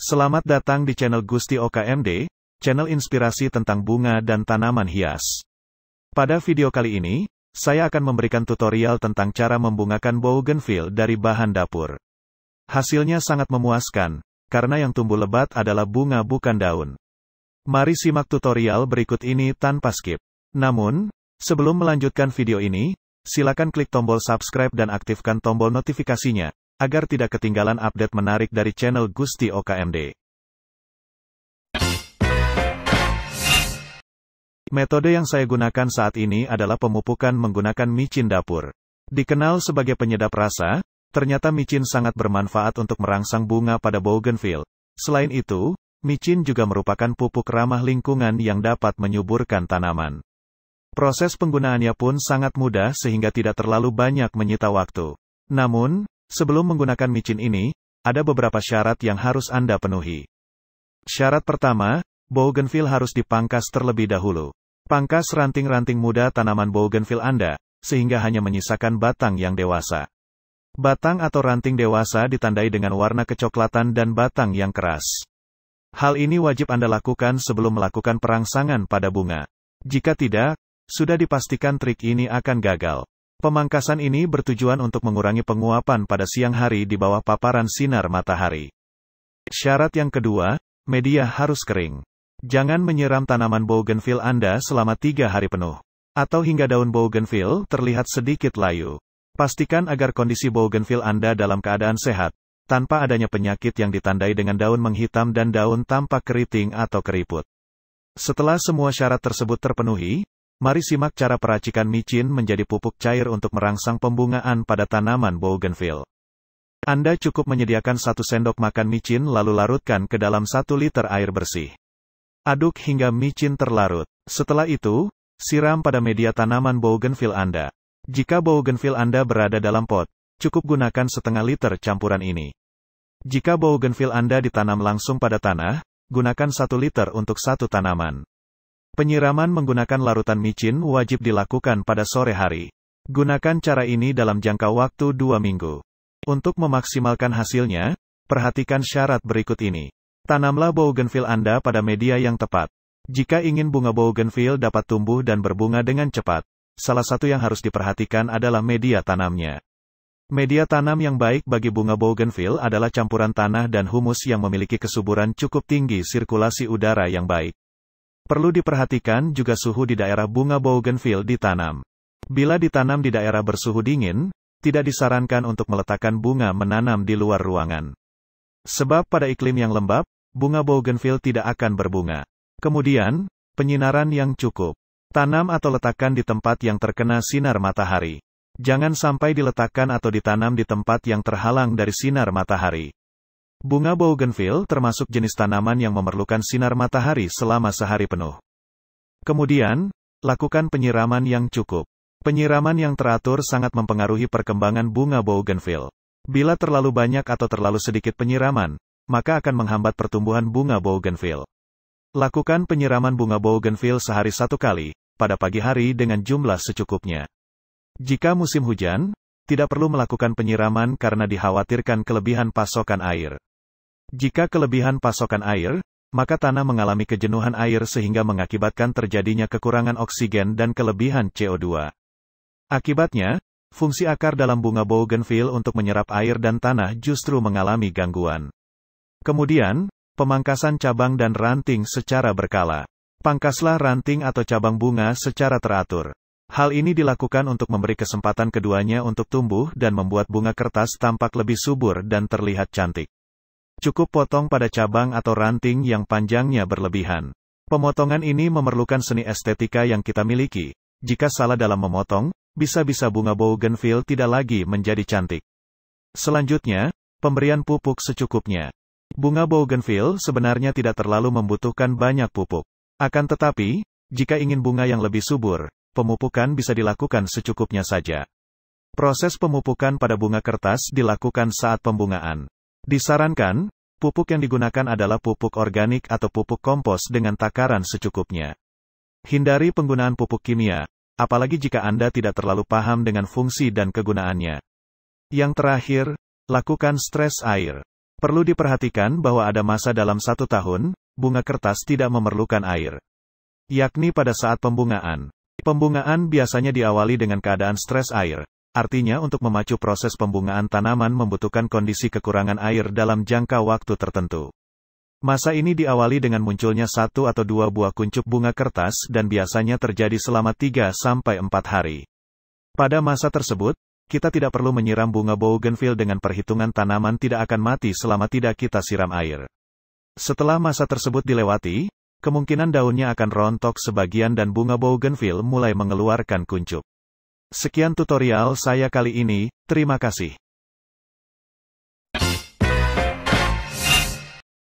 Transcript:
Selamat datang di channel Gusti OKMD, channel inspirasi tentang bunga dan tanaman hias. Pada video kali ini, saya akan memberikan tutorial tentang cara membungakan bougainville dari bahan dapur. Hasilnya sangat memuaskan, karena yang tumbuh lebat adalah bunga bukan daun. Mari simak tutorial berikut ini tanpa skip. Namun, sebelum melanjutkan video ini, silakan klik tombol subscribe dan aktifkan tombol notifikasinya, agar tidak ketinggalan update menarik dari channel Gusti OKMD. Metode yang saya gunakan saat ini adalah pemupukan menggunakan micin dapur. Dikenal sebagai penyedap rasa, ternyata micin sangat bermanfaat untuk merangsang bunga pada bougainville. Selain itu, micin juga merupakan pupuk ramah lingkungan yang dapat menyuburkan tanaman. Proses penggunaannya pun sangat mudah sehingga tidak terlalu banyak menyita waktu. Namun, sebelum menggunakan micin ini, ada beberapa syarat yang harus Anda penuhi. Syarat pertama, bougainville harus dipangkas terlebih dahulu. Pangkas ranting-ranting muda tanaman bougainville Anda, sehingga hanya menyisakan batang yang dewasa. Batang atau ranting dewasa ditandai dengan warna kecoklatan dan batang yang keras. Hal ini wajib Anda lakukan sebelum melakukan perangsangan pada bunga. Jika tidak, sudah dipastikan trik ini akan gagal. Pemangkasan ini bertujuan untuk mengurangi penguapan pada siang hari di bawah paparan sinar matahari. Syarat yang kedua, media harus kering. Jangan menyiram tanaman bougainville Anda selama 3 hari penuh, atau hingga daun bougainville terlihat sedikit layu. Pastikan agar kondisi bougainville Anda dalam keadaan sehat, tanpa adanya penyakit yang ditandai dengan daun menghitam dan daun tampak keriting atau keriput. Setelah semua syarat tersebut terpenuhi, mari simak cara peracikan micin menjadi pupuk cair untuk merangsang pembungaan pada tanaman bougainville. Anda cukup menyediakan 1 sendok makan micin lalu larutkan ke dalam 1 liter air bersih. Aduk hingga micin terlarut. Setelah itu, siram pada media tanaman bougainville Anda. Jika bougainville Anda berada dalam pot, cukup gunakan setengah liter campuran ini. Jika bougainville Anda ditanam langsung pada tanah, gunakan 1 liter untuk 1 tanaman. Penyiraman menggunakan larutan micin wajib dilakukan pada sore hari. Gunakan cara ini dalam jangka waktu 2 minggu. Untuk memaksimalkan hasilnya, perhatikan syarat berikut ini. Tanamlah bougainville Anda pada media yang tepat. Jika ingin bunga bougainville dapat tumbuh dan berbunga dengan cepat, salah satu yang harus diperhatikan adalah media tanamnya. Media tanam yang baik bagi bunga bougainville adalah campuran tanah dan humus yang memiliki kesuburan cukup tinggi sirkulasi udara yang baik. Perlu diperhatikan juga suhu di daerah bunga bougainville ditanam. Bila ditanam di daerah bersuhu dingin, tidak disarankan untuk meletakkan bunga menanam di luar ruangan. Sebab pada iklim yang lembab, bunga bougainville tidak akan berbunga. Kemudian, penyinaran yang cukup. Tanam atau letakkan di tempat yang terkena sinar matahari. Jangan sampai diletakkan atau ditanam di tempat yang terhalang dari sinar matahari. Bunga bougainville termasuk jenis tanaman yang memerlukan sinar matahari selama sehari penuh. Kemudian, lakukan penyiraman yang cukup. Penyiraman yang teratur sangat mempengaruhi perkembangan bunga bougainville. Bila terlalu banyak atau terlalu sedikit penyiraman, maka akan menghambat pertumbuhan bunga bougainville. Lakukan penyiraman bunga bougainville sehari 1 kali, pada pagi hari dengan jumlah secukupnya. Jika musim hujan, tidak perlu melakukan penyiraman karena dikhawatirkan kelebihan pasokan air. Jika kelebihan pasokan air, maka tanah mengalami kejenuhan air sehingga mengakibatkan terjadinya kekurangan oksigen dan kelebihan CO2. Akibatnya, fungsi akar dalam bunga bougainville untuk menyerap air dan tanah justru mengalami gangguan. Kemudian, pemangkasan cabang dan ranting secara berkala. Pangkaslah ranting atau cabang bunga secara teratur. Hal ini dilakukan untuk memberi kesempatan keduanya untuk tumbuh dan membuat bunga kertas tampak lebih subur dan terlihat cantik. Cukup potong pada cabang atau ranting yang panjangnya berlebihan. Pemotongan ini memerlukan seni estetika yang kita miliki. Jika salah dalam memotong, bisa-bisa bunga bougainville tidak lagi menjadi cantik. Selanjutnya, pemberian pupuk secukupnya. Bunga bougainville sebenarnya tidak terlalu membutuhkan banyak pupuk. Akan tetapi, jika ingin bunga yang lebih subur, pemupukan bisa dilakukan secukupnya saja. Proses pemupukan pada bunga kertas dilakukan saat pembungaan. Disarankan, pupuk yang digunakan adalah pupuk organik atau pupuk kompos dengan takaran secukupnya. Hindari penggunaan pupuk kimia, apalagi jika Anda tidak terlalu paham dengan fungsi dan kegunaannya. Yang terakhir, lakukan stres air. Perlu diperhatikan bahwa ada masa dalam 1 tahun, bunga kertas tidak memerlukan air. Yakni pada saat pembungaan. Pembungaan biasanya diawali dengan keadaan stres air. Artinya untuk memacu proses pembungaan tanaman membutuhkan kondisi kekurangan air dalam jangka waktu tertentu. Masa ini diawali dengan munculnya 1 atau 2 buah kuncup bunga kertas dan biasanya terjadi selama 3-4 hari. Pada masa tersebut, kita tidak perlu menyiram bunga bougainville dengan perhitungan tanaman tidak akan mati selama tidak kita siram air. Setelah masa tersebut dilewati, kemungkinan daunnya akan rontok sebagian dan bunga bougainville mulai mengeluarkan kuncup. Sekian tutorial saya kali ini, terima kasih.